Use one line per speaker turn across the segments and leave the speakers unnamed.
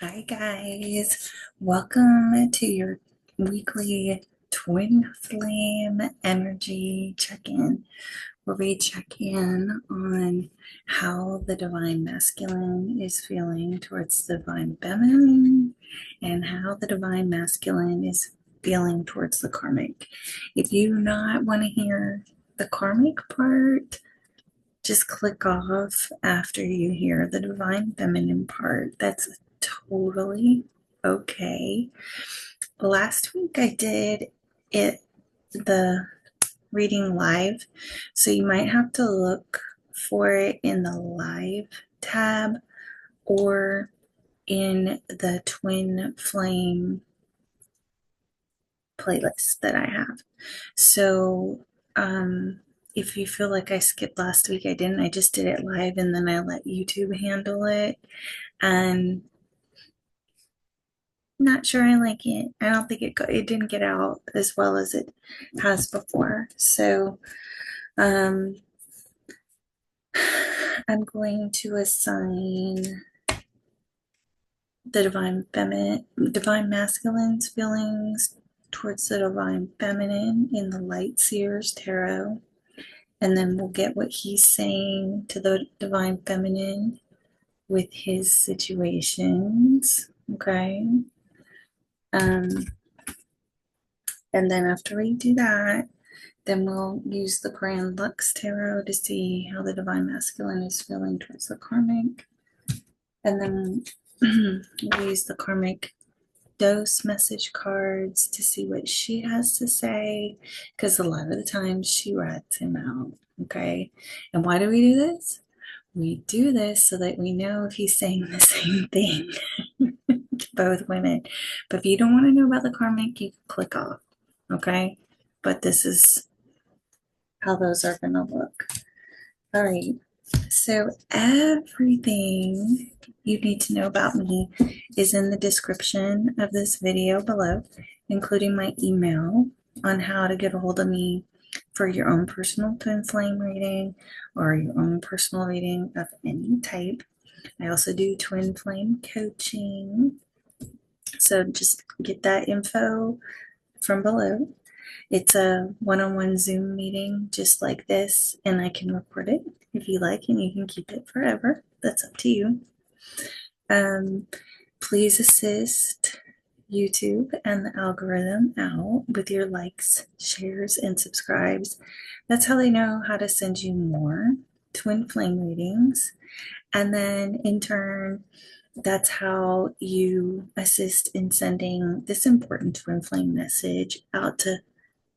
Hi guys, welcome to your weekly twin flame energy check-in, where we check in on how the divine masculine is feeling towards the divine feminine and how the divine masculine is feeling towards the karmic. If you not want to hear the karmic part, just click off after you hear the divine feminine part. That's totally okay. Last week I did the reading live, so you might have to look for it in the live tab or in the twin flame playlist that I have. So, if you feel like I skipped last week, I didn't. I just did it live and then I let YouTube handle it. And not sure I like it. I don't think it didn't get out as well as it has before. So, um, I'm going to assign the divine masculine's feelings towards the divine feminine in the Light Seers Tarot. And then we'll get what he's saying to the divine feminine with his situations. Okay. Um, and then after we do that, then we'll use the Grand Lux Tarot to see how the divine masculine is feeling towards the karmic. And then we'll use the karmic dose message cards to see what she has to say, because a lot of the times she rats him out. Okay. And why do we do this? We do this so that we know if he's saying the same thing to both women. But if you don't want to know about the karmic, you can click off. Okay. But this is how those are going to look. All right. So everything you need to know about me is in the description of this video below, including my email on how to get a hold of me for your own personal twin flame reading or your own personal reading of any type. I also do twin flame coaching. So just get that info from below. It's a one-on-one Zoom meeting just like this, and I can record it if you like, and you can keep it forever. That's up to you. Um, please assist YouTube and the algorithm out with your likes, shares, and subscribes. That's how they know how to send you more twin flame readings. And then in turn, that's how you assist in sending this important twin flame message out to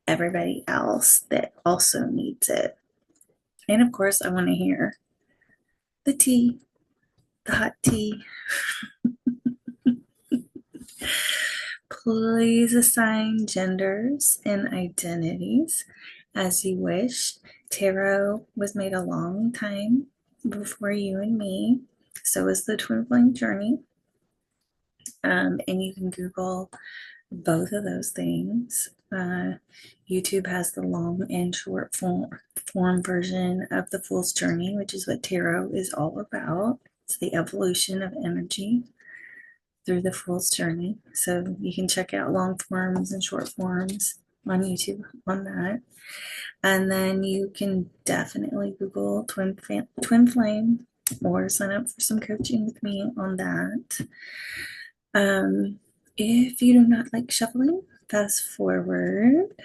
everybody else that also needs it. And of course, I want to hear the tea, the hot tea. Please assign genders and identities as you wish. Tarot was made a long time before you and me. So is the twin flame journey. And you can Google both of those things. YouTube has the long and short form version of the Fool's Journey, which is what tarot is all about. It's the evolution of energy through the Fool's Journey. So you can check out long forms and short forms on YouTube on that. And then you can definitely Google twin flame or sign up for some coaching with me on that. If you do not like shuffling, fast forward.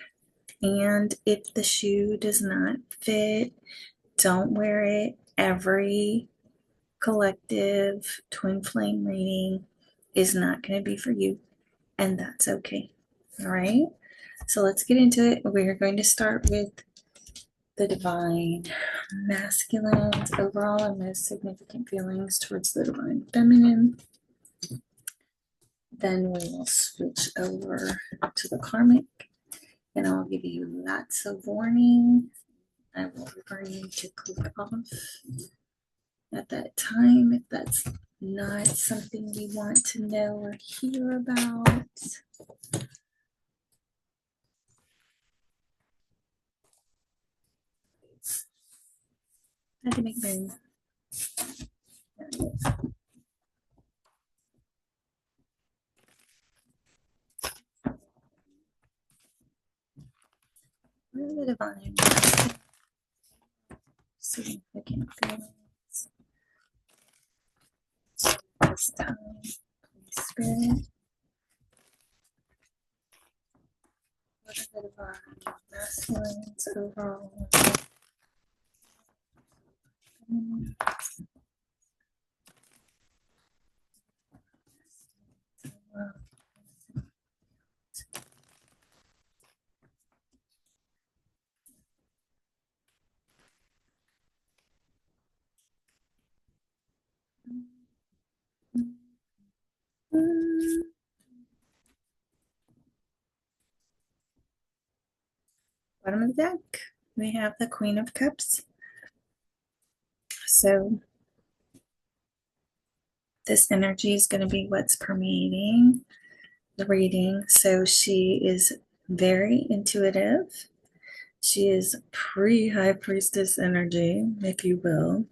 And if the shoe does not fit, don't wear it. Every collective twin flame reading is not going to be for you, and that's okay. All right. So let's get into it. We're going to start with the divine masculine's overall and most significant feelings towards the divine feminine. Then we will switch over to the karmic, and I'll give you lots of warning. I will refer you to click off at that time if that's not something you want to know or hear about. I had to make my divine significant feelings this time. Spirit, what are the divine masculines overall? Bottom of the deck, we have the Queen of Cups. So this energy is going to be what's permeating the reading. So she is very intuitive. She is pre-high priestess energy, if you will.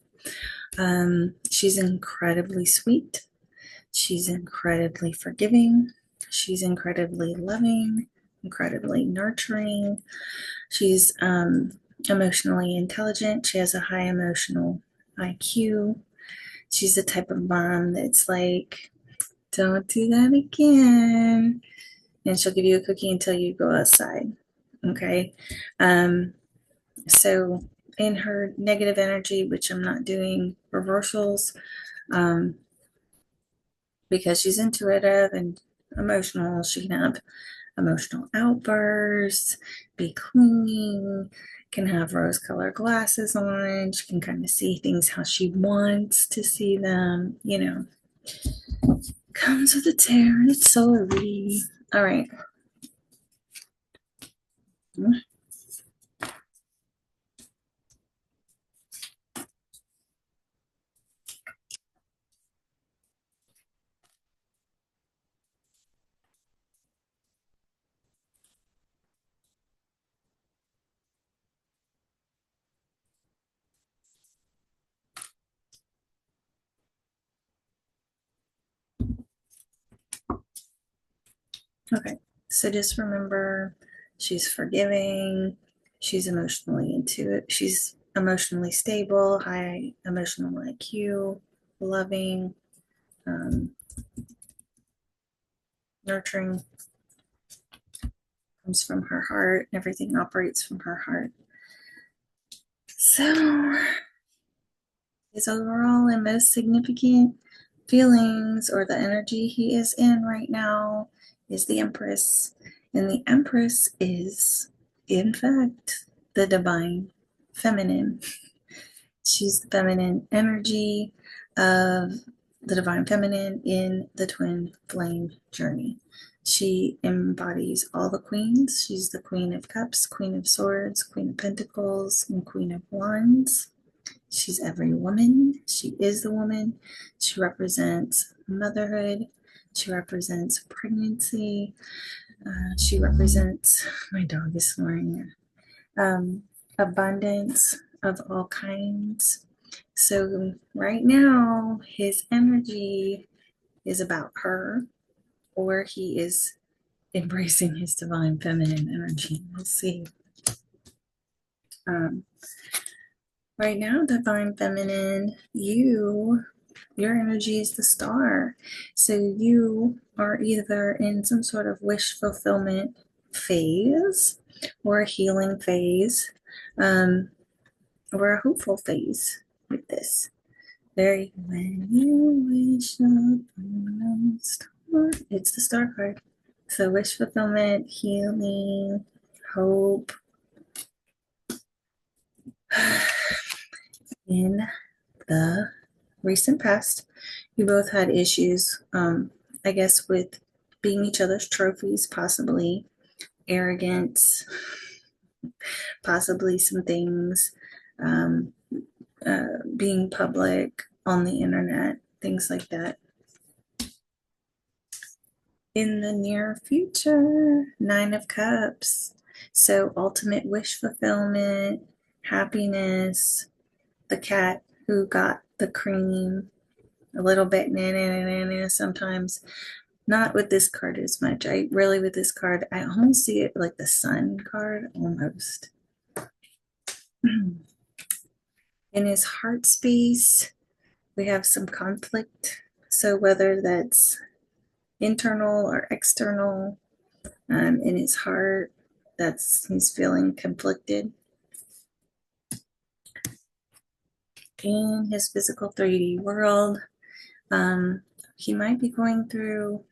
She's incredibly sweet. She's incredibly forgiving. She's incredibly loving, incredibly nurturing. She's emotionally intelligent. She has a high emotional IQ. She's the type of mom that's like, don't do that again. And she'll give you a cookie until you go outside. Okay. So in her negative energy, which I'm not doing reversals, because she's intuitive and emotional, she can have emotional outbursts, be clingy, can have rose colored glasses on. She can kind of see things how she wants to see them, you know. Comes with a tear and it's sorry. All right. Okay, so just remember she's forgiving, she's emotionally into it, she's emotionally stable, high emotional IQ, loving, um, nurturing, comes from her heart, everything operates from her heart. So, his overall and most significant feelings or the energy he is in right now is the Empress. And the Empress is, in fact, the divine feminine. She's the feminine energy of the divine feminine in the twin flame journey. She embodies all the queens. She's the Queen of Cups, Queen of Swords, Queen of Pentacles, and Queen of Wands. She's every woman. She is the woman. She represents motherhood. She represents pregnancy. She represents, my dog is snoring, abundance of all kinds. So right now, his energy is about her, or he is embracing his divine feminine energy. We'll see. Right now, divine feminine, your energy is the star. So you are either in some sort of wish fulfillment phase or a healing phase, or a hopeful phase with this. Very when you wish upon a star. It's the star card. So wish fulfillment, healing, hope. In the recent past, you both had issues, I guess, with being each other's trophies, possibly arrogance, possibly some things, being public on the internet, things like that. In the near future, Nine of Cups. So ultimate wish fulfillment, happiness, the cat who got the cream, a little bit sometimes. Not with this card as much. I really, with this card, I almost see it like the sun card almost. In his heart space, we have some conflict. So whether that's internal or external, in his heart, he's feeling conflicted. In his physical 3D world, he might be going through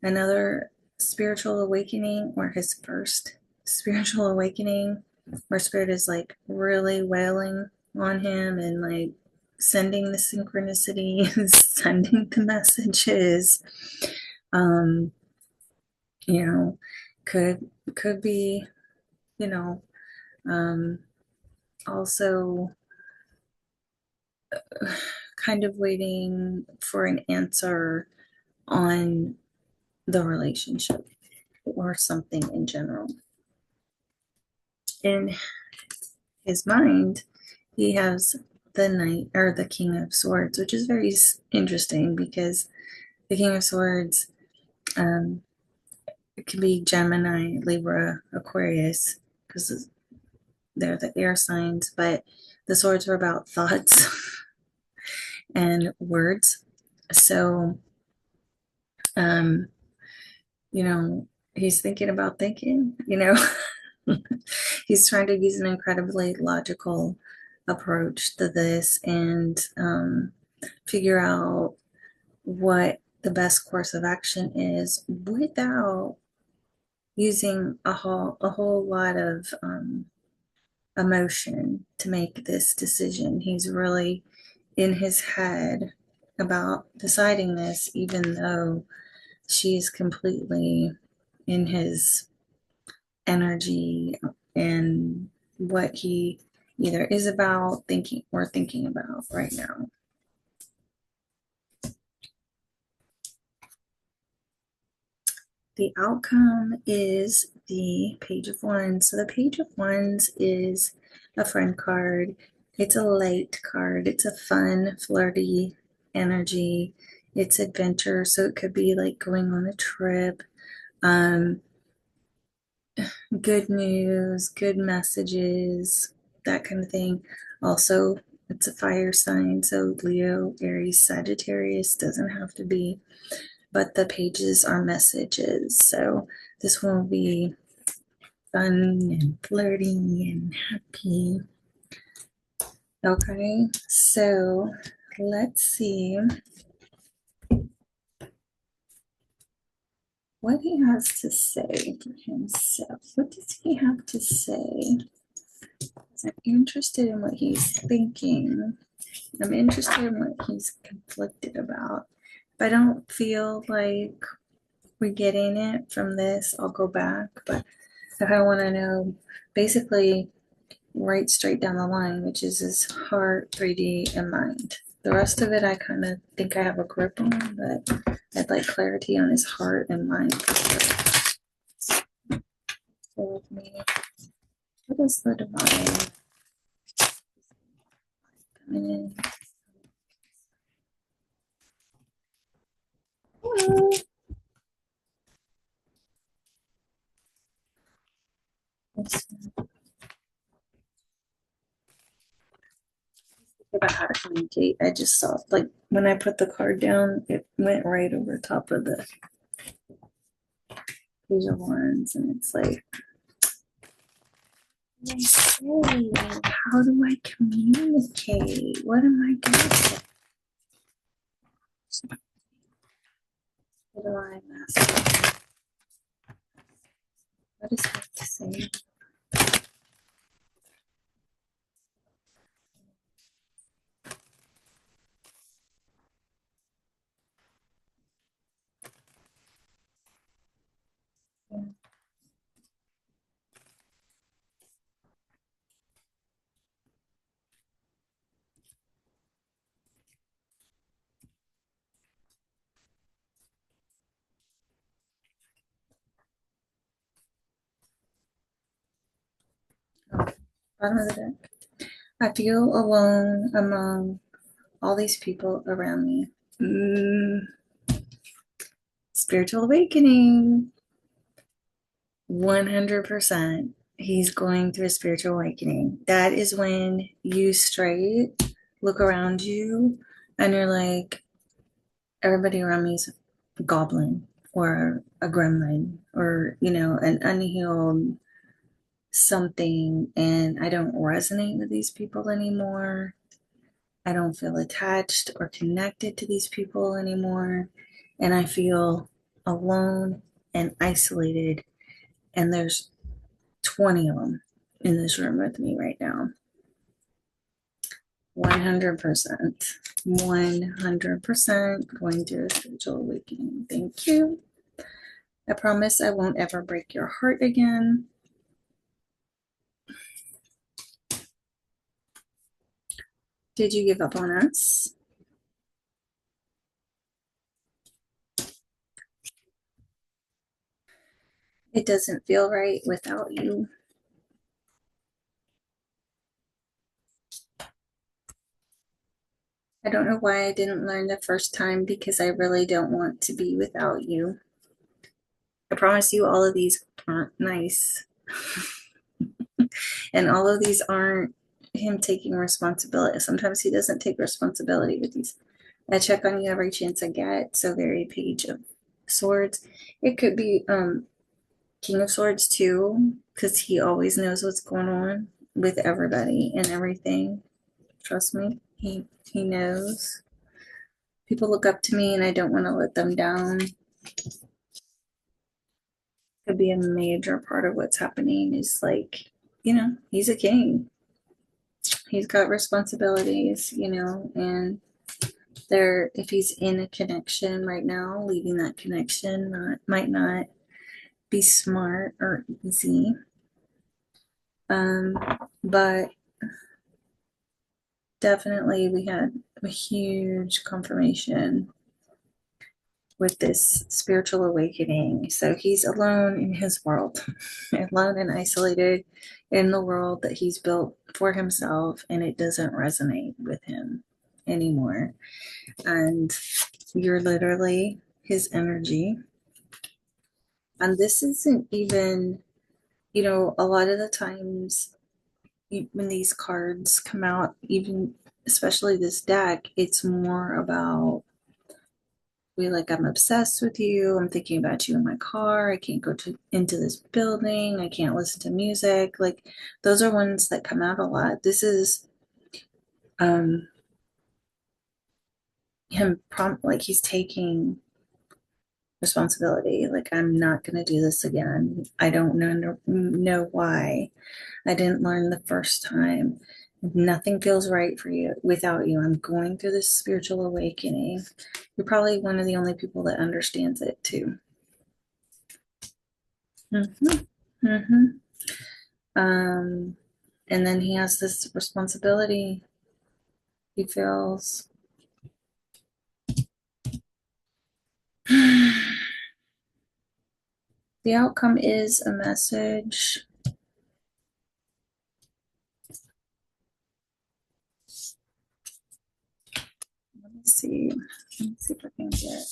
another spiritual awakening, or his first spiritual awakening, where spirit is like really wailing on him and like sending the synchronicity, sending the messages. Um, you know, could be, you know, um, also kind of waiting for an answer on the relationship or something in general. In his mind, he has the knight or the king of swords, which is very interesting because the king of swords, um, it can be Gemini, Libra, Aquarius, because they're the air signs, but the swords are about thoughts and words. So, um, you know, he's thinking about thinking, he's trying to use an incredibly logical approach to this and figure out what the best course of action is without using a whole lot of emotion to make this decision. He's really in his head about deciding this, even though she's completely in his energy and what he either is about thinking or thinking about right now. The outcome is the Page of Wands. So the Page of Wands is a friend card. It's a light card. It's a fun, flirty energy. It's adventure. So it could be like going on a trip. Um, Good news, good messages, that kind of thing. Also, it's a fire sign, so Leo, Aries, Sagittarius doesn't have to be, but the pages are messages. So this will be fun and flirty and happy. Okay, so let's see what he has to say for himself. What does he have to say? I'm interested in what he's thinking. I'm interested in what he's conflicted about. If I don't feel like we're getting it from this, I'll go back. But if I want to know, basically, right straight down the line, which is his heart, 3D, and mind. The rest of it, I kind of think I have a grip on, but I'd like clarity on his heart and mind. So with me, what is the divine feminine? Hello. About how to communicate. I just saw, like, when I put the card down, it went right over top of the Page of Wands, and it's like, hey, how do I communicate? What am I doing? What do I ask? What is that to say? Yeah. Oh, bottom of the deck. I feel alone among all these people around me. Spiritual awakening. 100%. he's going through a spiritual awakening. That is when you straight look around you and you're like, everybody around me is a goblin or a gremlin or, an unhealed something. And I don't resonate with these people anymore. I don't feel attached or connected to these people anymore. And I feel alone and isolated. And there's 20 of them in this room with me right now. 100%. 100% going through a spiritual awakening. Thank you. I promise I won't ever break your heart again. Did you give up on us? It doesn't feel right without you. I don't know why I didn't learn the first time because I really don't want to be without you. I promise you all of these aren't nice. And all of these aren't him taking responsibility. Sometimes he doesn't take responsibility with these. I check on you every chance I get. So very Page of Swords. It could be King of Swords too, because he always knows what's going on with everybody and everything. Trust me, he knows. People look up to me and I don't want to let them down. Could be a major part of what's happening is like, he's a king. He's got responsibilities, and if he's in a connection right now, leaving that connection might not be smart or easy. But definitely we had a huge confirmation with this spiritual awakening. So he's alone in his world, alone and isolated in the world that he's built for himself, and it doesn't resonate with him anymore. And you're literally his energy. And this isn't even, a lot of the times when these cards come out, even especially this deck, it's more about I'm obsessed with you. I'm thinking about you in my car. I can't go into this building. I can't listen to music. Like those are ones that come out a lot. This is him like he's taking responsibility. Like I'm not going to do this again. I don't know why. I didn't learn the first time. Nothing feels right for you without you. I'm going through this spiritual awakening. You're probably one of the only people that understands it too. Mm-hmm. Mm-hmm. And then he has this responsibility he feels. The outcome is a message. Let me see. Let me see if I can get.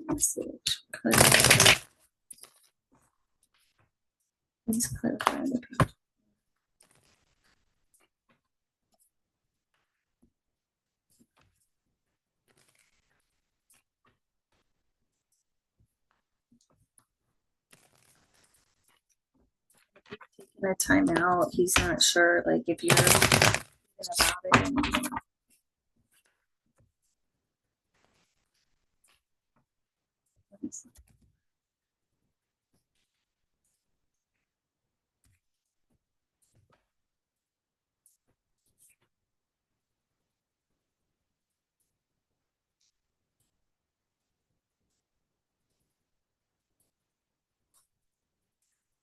Message. Please clarify the page. Taking a time out. He's not sure, like, if you're thinking about it.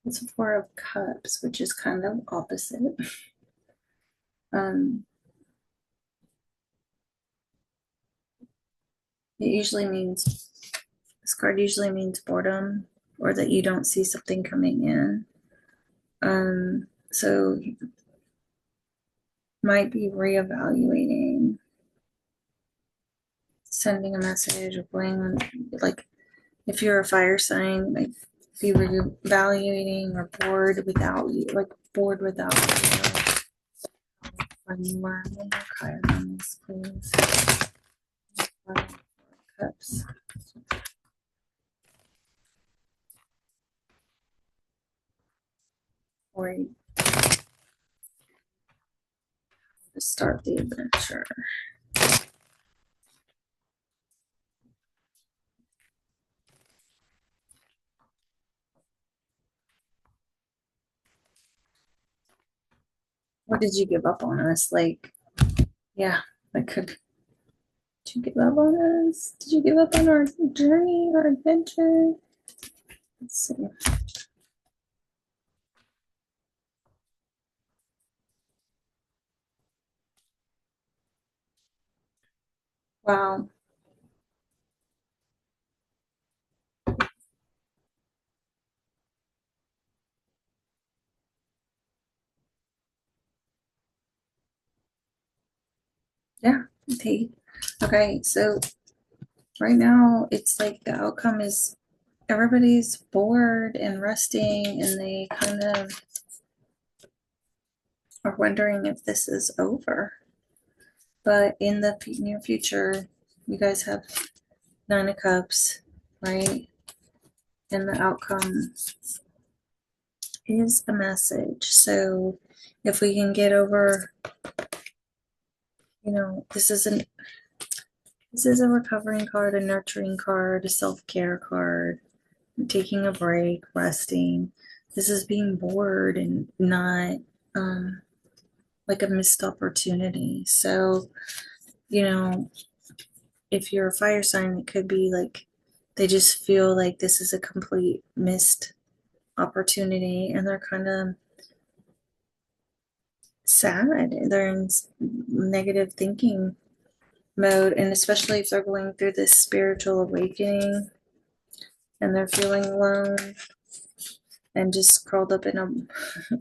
It's a Four of Cups, which is kind of opposite. It usually means, this card usually means boredom or that you don't see something coming in. So might be reevaluating sending a message or going, like, if you're a fire sign, like, be evaluating or bored without you, like, bored without you. When you are, one more card on this, please. Cups. Or to start the adventure. What did you give up on us? Like, yeah, I could. Did you give up on us? Did you give up on our journey, our adventure? Let's see. Wow. Yeah. Okay. So right now, it's like the outcome is everybody's bored and resting, and they kind of are wondering if this is over. But in the near future, you guys have Nine of Cups, right? And the outcome is a message. So if we can get over, this is a recovering card, a nurturing card, a self-care card, taking a break, resting. This is being bored and not like a missed opportunity. So, if you're a fire sign, it could be like they just feel like this is a complete missed opportunity and they're kind of sad. They're in negative thinking mode, and especially if they're going through this spiritual awakening and they're feeling alone and just curled up in a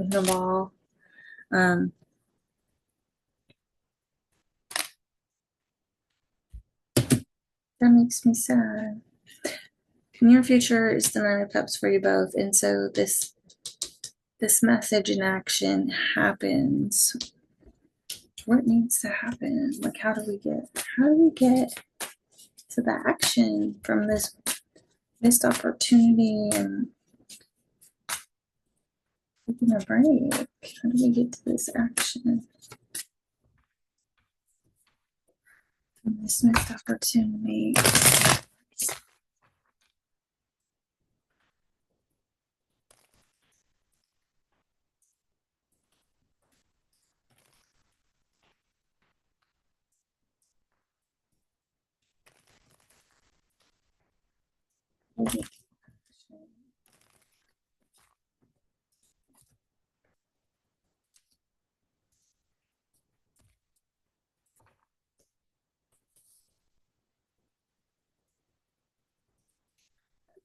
in a ball. Um, that makes me sad. Near future is the Nine of Cups for you both, and so this message in action happens. What needs to happen? Like, how do we get to the action from this missed opportunity and taking a break? How do we get to this action from this missed opportunity?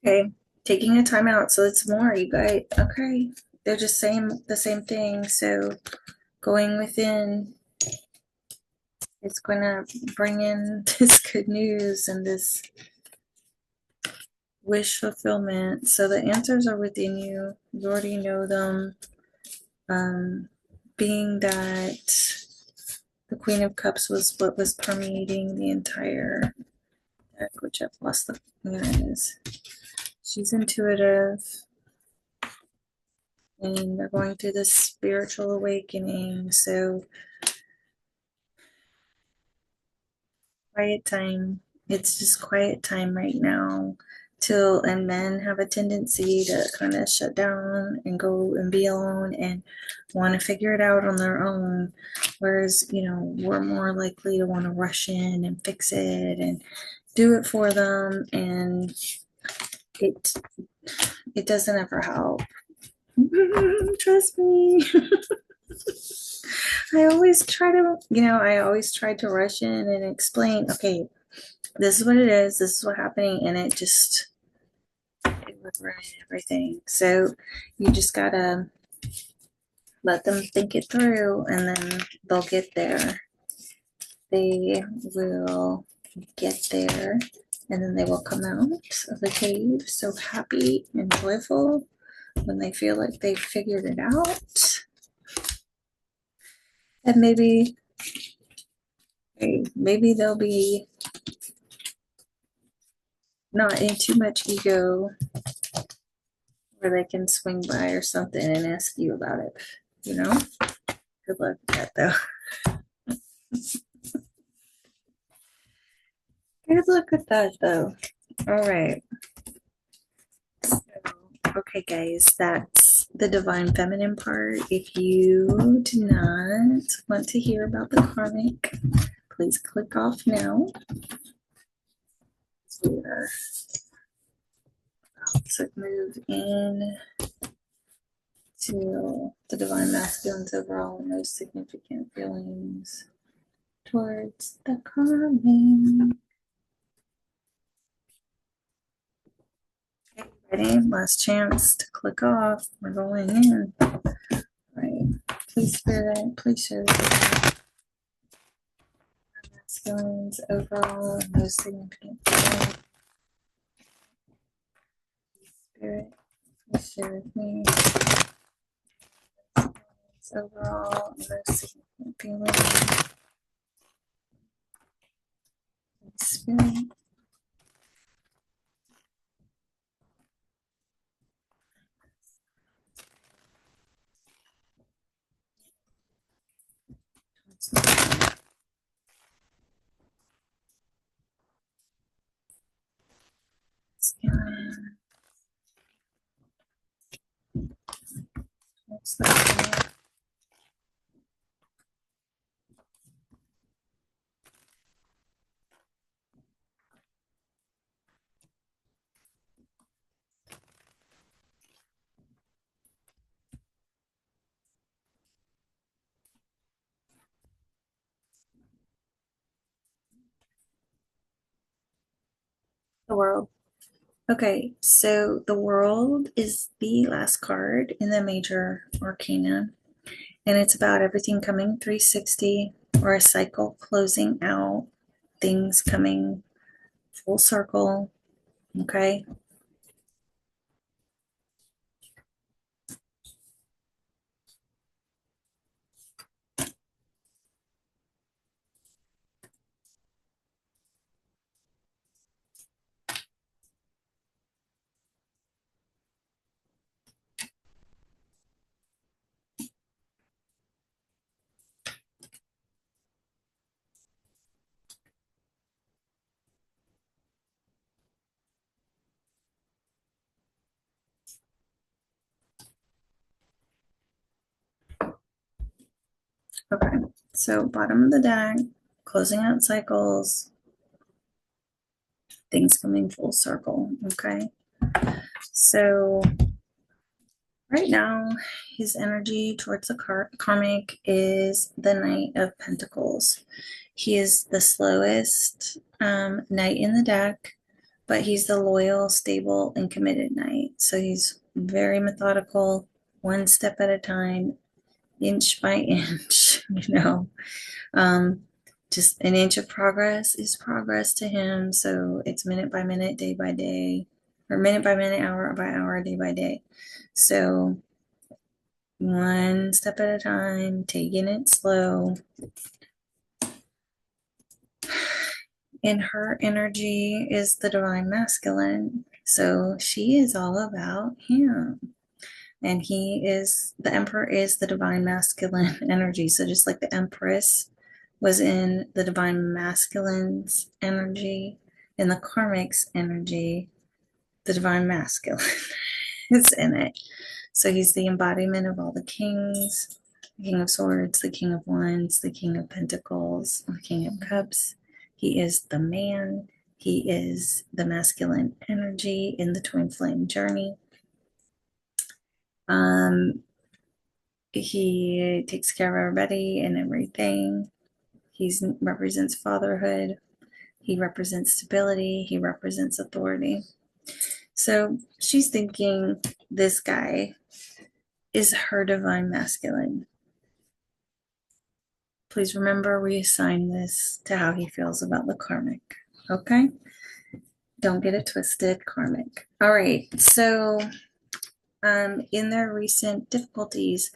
Okay, taking a time out. So it's more, you guys. Okay, they're just saying the same thing. So going within is going to bring in this good news and this wish fulfillment. So the answers are within you. You already know them. Being that the Queen of Cups was what was permeating the entire deck, which I've lost the. There it is. She's intuitive, and they're going through this spiritual awakening. So quiet time. It's just quiet time right now. And men have a tendency to kind of shut down and go and be alone and want to figure it out on their own. Whereas, we're more likely to want to rush in and fix it and do it for them. And it it doesn't ever help. Trust me. I always try to rush in and explain, okay, this is what it is, this is what's happening, and it would ruin everything. So you just gotta let them think it through, and then they'll get there. They will get there, and then they will come out of the cave so happy and joyful when they feel like they've figured it out. And maybe they'll be not in too much ego where they can swing by or something and ask you about it, you know? Good luck with that though. Good luck with that though. All right. So, okay, guys, that's the divine feminine part. If you do not want to hear about the karmic, please click off now. So we are about to move in to the divine masculines overall and most significant feelings towards the karmic. Okay, ready? Last chance to click off. We're going in. All right. Please, Spirit, please show the masculines overall and most significant feelings. Spirit, please share with me. Overall, most significant feelings. Spirit. The world. Okay, so the world is the last card in the major arcana, and it's about everything coming 360 or a cycle closing out, things coming full circle. Okay. Okay, so bottom of the deck, closing out cycles, things coming full circle. Okay, so right now, his energy towards the karmic is the Knight of Pentacles. He is the slowest knight in the deck, but he's the loyal, stable, and committed knight. So he's very methodical, one step at a time, inch by inch, Um, just an inch of progress is progress to him. So it's minute by minute, day by day, or minute by minute, hour by hour, day by day. So one step at a time, taking it slow. In her energy is the divine masculine. So she is all about him. And the emperor is the divine masculine energy. So just like the empress was in the divine masculine's energy, in the karmic's energy, the divine masculine is in it. So he's the embodiment of all the kings, the King of Swords, the King of Wands, the King of Pentacles, the King of Cups. He is the man. He is the masculine energy in the twin flame journey. He takes care of everybody and everything. He represents fatherhood. He represents stability. He represents authority. So she's thinking this guy is her divine masculine. Please remember we assign this to how he feels about the karmic. Okay? Don't get it twisted, karmic. All right, so in their recent difficulties,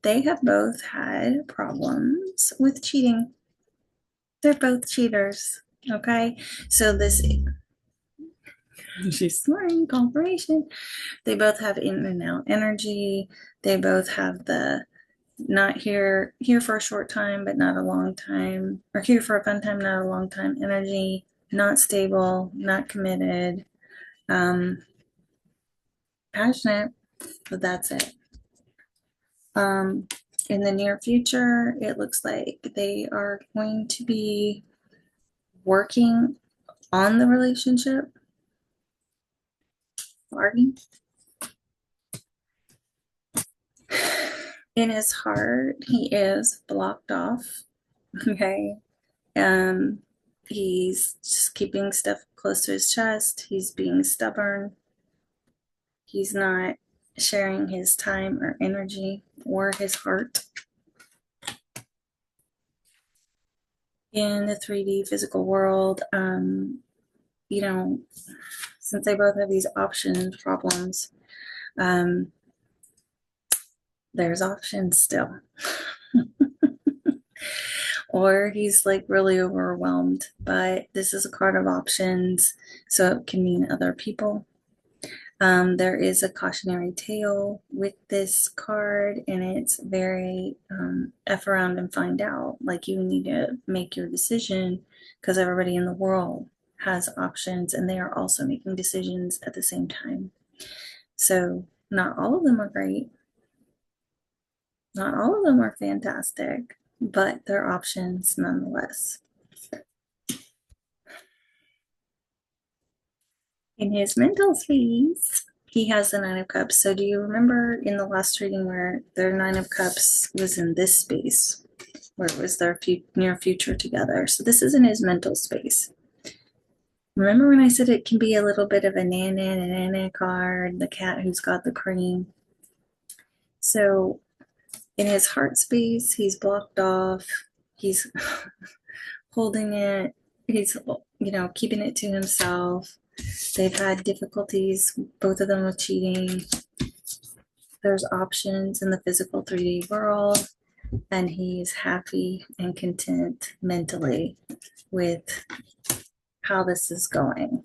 they have both had problems with cheating. They're both cheaters. Okay, so this she's snoring confirmation. They both have in and out energy. They both have the not here for a short time, but not a long time, or here for a fun time, not a long time energy. Not stable, not committed, passionate, but that's it. Um, in the near future, it looks like they are going to be working on the relationship. Starting in his heart, he is blocked off. Okay. Um, he's just keeping stuff close to his chest. He's being stubborn. He's not sharing his time or energy or his heart. In the 3D physical world, you know, since they both have these option problems, um, there's options still. Or he's like really overwhelmed, but this is a card of options, so it can mean other people. There is a cautionary tale with this card, and it's very F around and find out. Like, you need to make your decision because everybody in the world has options and they are also making decisions at the same time. So, not all of them are great, not all of them are fantastic, but they're options nonetheless. In his mental space, he has the Nine of Cups. So, do you remember in the last reading where their Nine of Cups was in this space, where it was their near future together? So, this is in his mental space. Remember when I said it can be a little bit of a nana card, the cat who's got the cream? So, in his heart space, he's blocked off. He's holding it. He's, keeping it to himself. They've had difficulties, both of them, with cheating. There's options in the physical 3D world, and he's happy and content mentally with how this is going.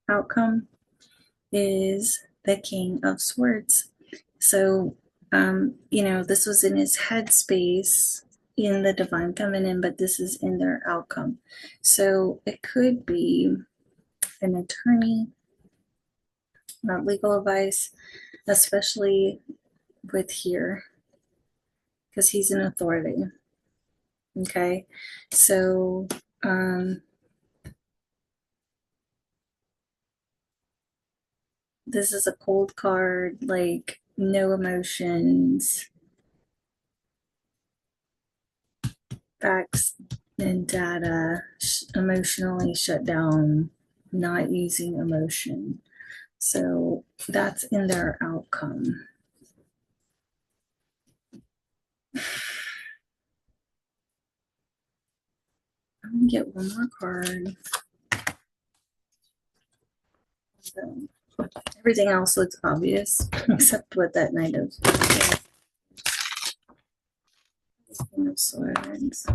Outcome is the King of Swords. So, this was in his head space in the Divine Feminine, but this is in their outcome. So it could be an attorney, not legal advice, especially with here, because he's an authority. Okay, so this is a cold card, like no emotions, facts and data, emotionally shut down, not using emotion. So that's in their outcome. I'm gonna get one more card. So, everything else looks obvious except with that Knight of Swords.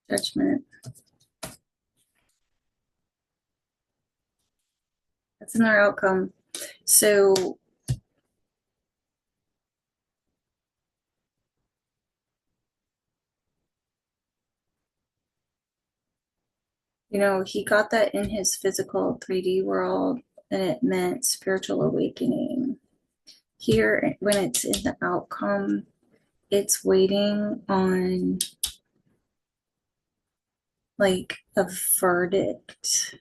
Judgment. That's in our outcome. So, he got that in his physical 3D world, and it meant spiritual awakening. Here, when it's in the outcome, it's waiting on like a verdict,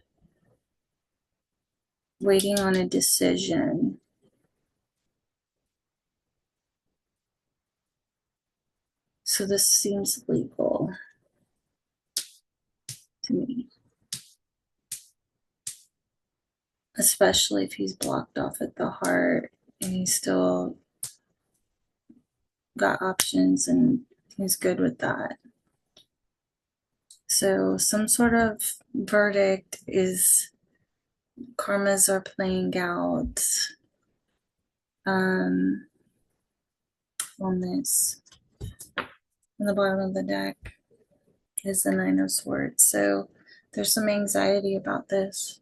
waiting on a decision. So this seems legal to me, especially if he's blocked off at the heart and he's still got options and he's good with that. So some sort of verdict is karmas are playing out on this. On the bottom of the deck is the Nine of Swords. So there's some anxiety about this.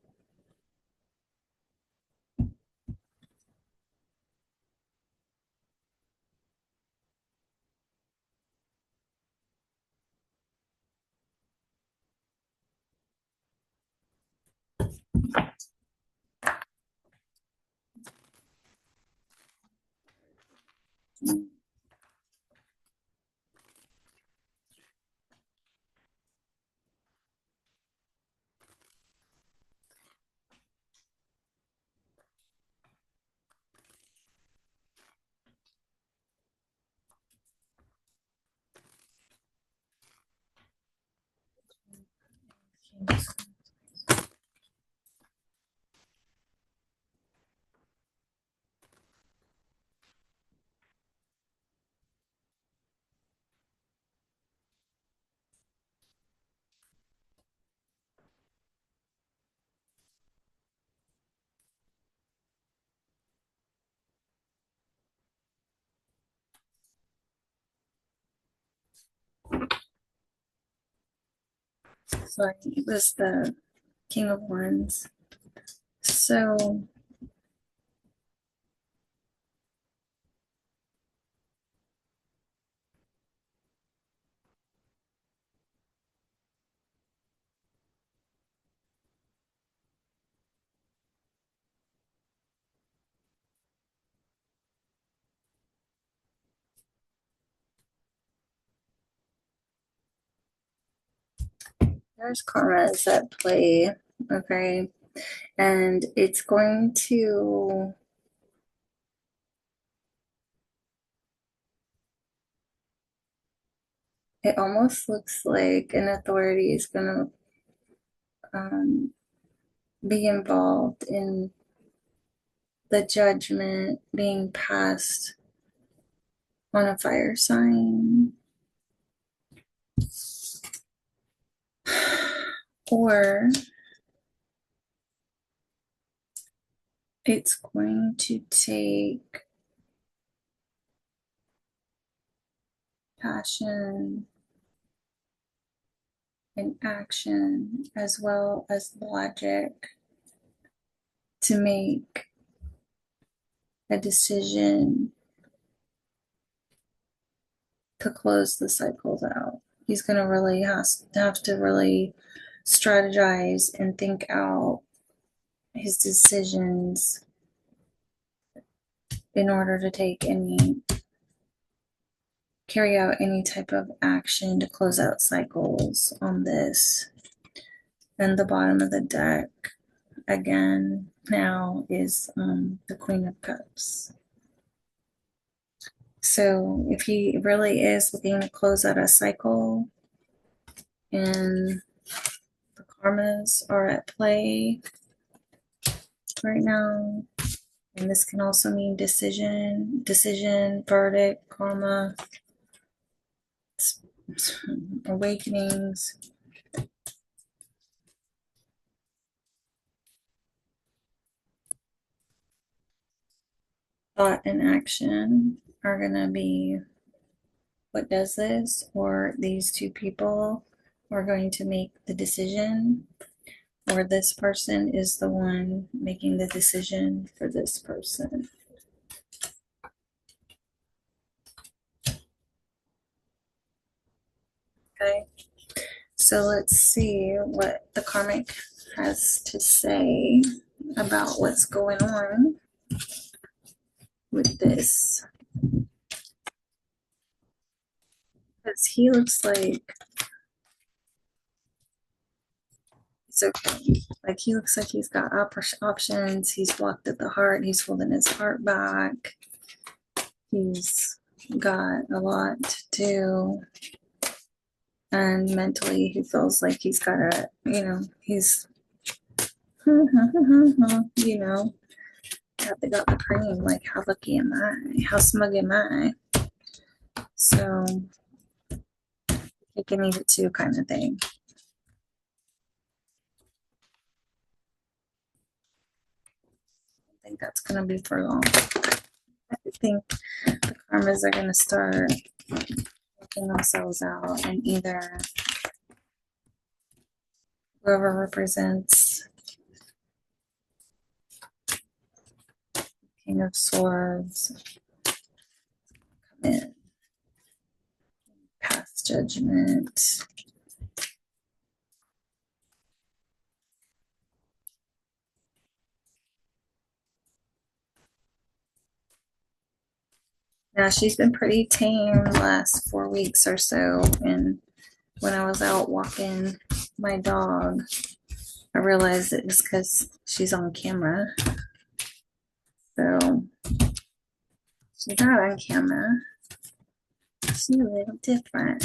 Sorry, it was the King of Wands. So there's karma is at play, okay? And it's going to it almost looks like an authority is going to be involved in the judgment being passed on a fire sign, or it's going to take passion and action as well as logic to make a decision to close the cycles out. He's going to really have to really strategize and think out his decisions in order to carry out any type of action to close out cycles on this. And the bottom of the deck again now is the Queen of Cups. So if he really is looking to close out a cycle and the karmas are at play right now, and this can also mean decision, verdict, karma, awakenings. Thought and action are going to be what does this, or these two people are going to make the decision. or this person is the one making the decision for this person. Okay, so let's see what the karmic has to say about what's going on with this. Because he looks like it's okay. Like he looks like he's got options. He's blocked at the heart. He's holding his heart back. He's got a lot to do. And mentally, he feels like he's got a, he's, you know, they got the cream. Like, how lucky am I? How smug am I? So, you can eat it too, kind of thing. I think that's going to be for long. I think the karmas are going to start working themselves out, and either whoever represents King of Swords come in, pass judgment. Now she's been pretty tame the last 4 weeks or so, and when I was out walking my dog, I realized it was because she's on camera. So she's not on camera. She's a little different.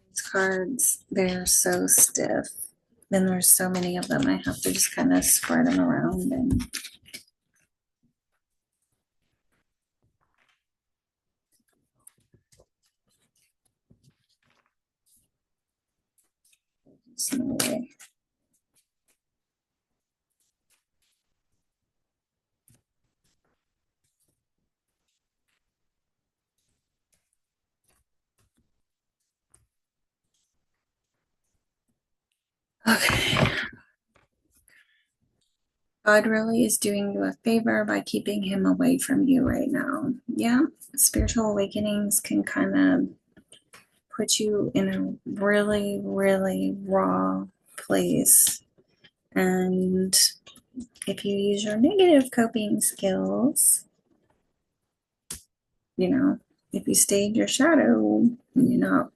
These cards, they're so stiff. And there's so many of them, I have to just kind of spread them around and there's no way. Okay. God really is doing you a favor by keeping him away from you right now. Yeah, spiritual awakenings can kind of put you in a really, really raw place. And if you use your negative coping skills, if you stay in your shadow, you're not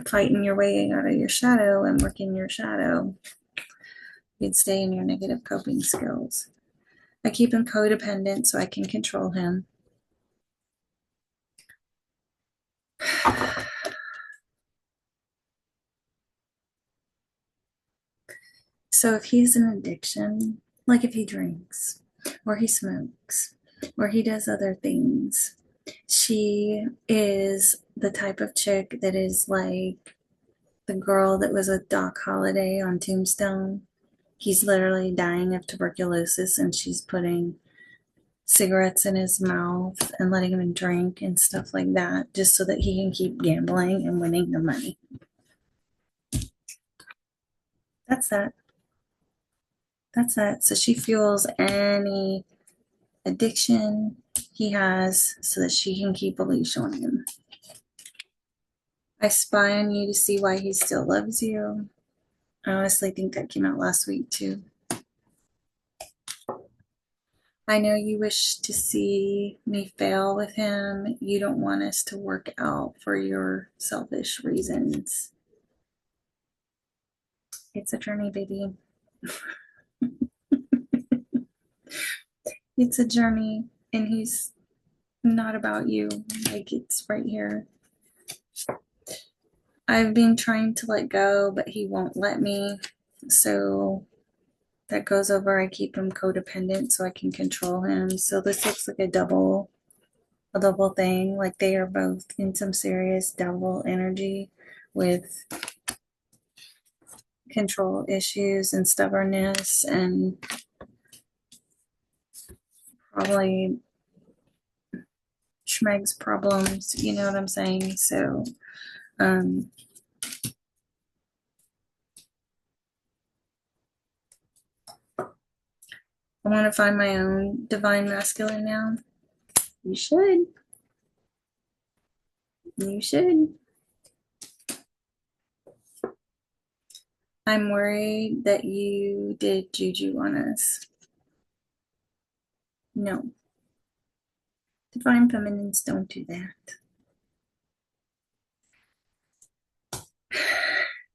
fighting your way out of your shadow and working your shadow, you'd stay in your negative coping skills. I keep him codependent so I can control him. So if he's an addiction, like if he drinks or he smokes or he does other things, she is the type of chick that is like the girl that was with Doc Holliday on Tombstone. He's literally dying of tuberculosis and she's putting cigarettes in his mouth and letting him drink and stuff like that just so that he can keep gambling and winning the money. That's that. That's that. So she fuels any addiction he has so that she can keep a leash on him. I spy on you to see why he still loves you. I honestly think that came out last week too. I know you wish to see me fail with him. You don't want us to work out for your selfish reasons. It's a journey, baby. It's a journey, and he's not about you. Like, it's right here. I've been trying to let go, but he won't let me. So that goes over. I keep him codependent so I can control him. So this looks like a double thing. Like they are both in some serious double energy with control issues and stubbornness and probably schmegs problems. You know what I'm saying? So, I want to find my own divine masculine now. You should. You should. I'm worried that you did juju on us. No, divine feminines don't do that.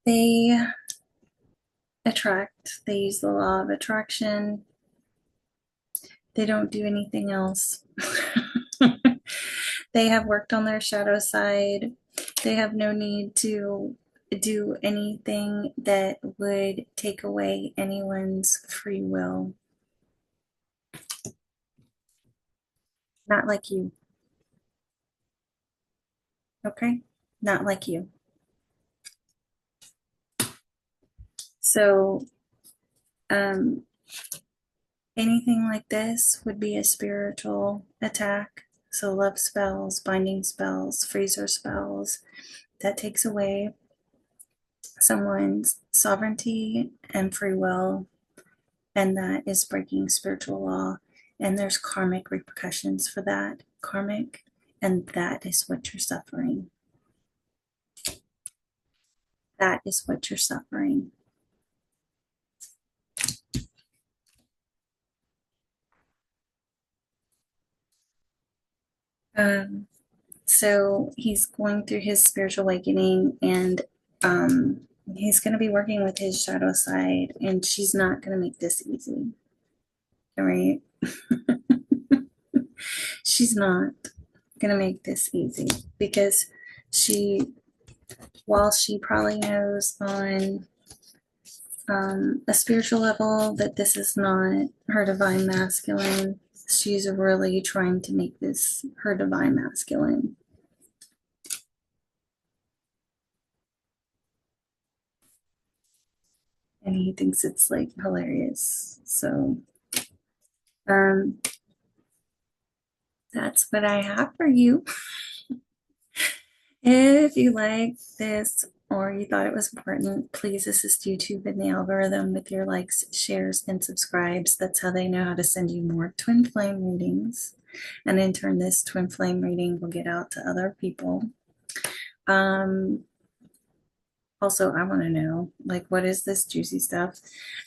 They attract, they use the law of attraction. They don't do anything else. They have worked on their shadow side. They have no need to do anything that would take away anyone's free will. Not like you. Okay? Not like you. So, um, anything like this would be a spiritual attack. So, love spells, binding spells, freezer spells, that takes away someone's sovereignty and free will, and that is breaking spiritual law. And there's karmic repercussions for that. Karmic, and that is what you're suffering. That is what you're suffering. So he's going through his spiritual awakening, and he's going to be working with his shadow side, and she's not going to make this easy. All right? She's not going to make this easy because she, while she probably knows on a spiritual level that this is not her divine masculine, she's really trying to make this her divine masculine. And he thinks it's like hilarious. So um that's what I have for you. If you like this or you thought it was important, please assist YouTube in the algorithm with your likes, shares, and subscribes. That's how they know how to send you more twin flame readings. And in turn, this twin flame reading will get out to other people. Also, I want to know, like, what is this juicy stuff?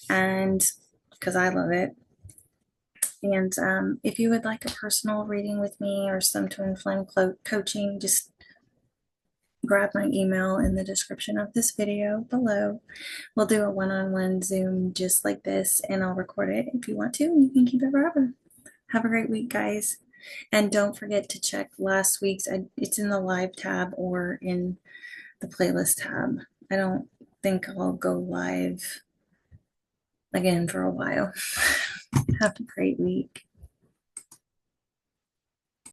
And because I love it. And if you would like a personal reading with me or some twin flame coaching, just grab my email in the description of this video below. We'll do a one-on-one Zoom just like this, and I'll record it if you want to, and you can keep it forever. Have a great week, guys. And don't forget to check last week's, it's in the live tab or in the playlist tab. I don't think I'll go live again for a while. Have a great week.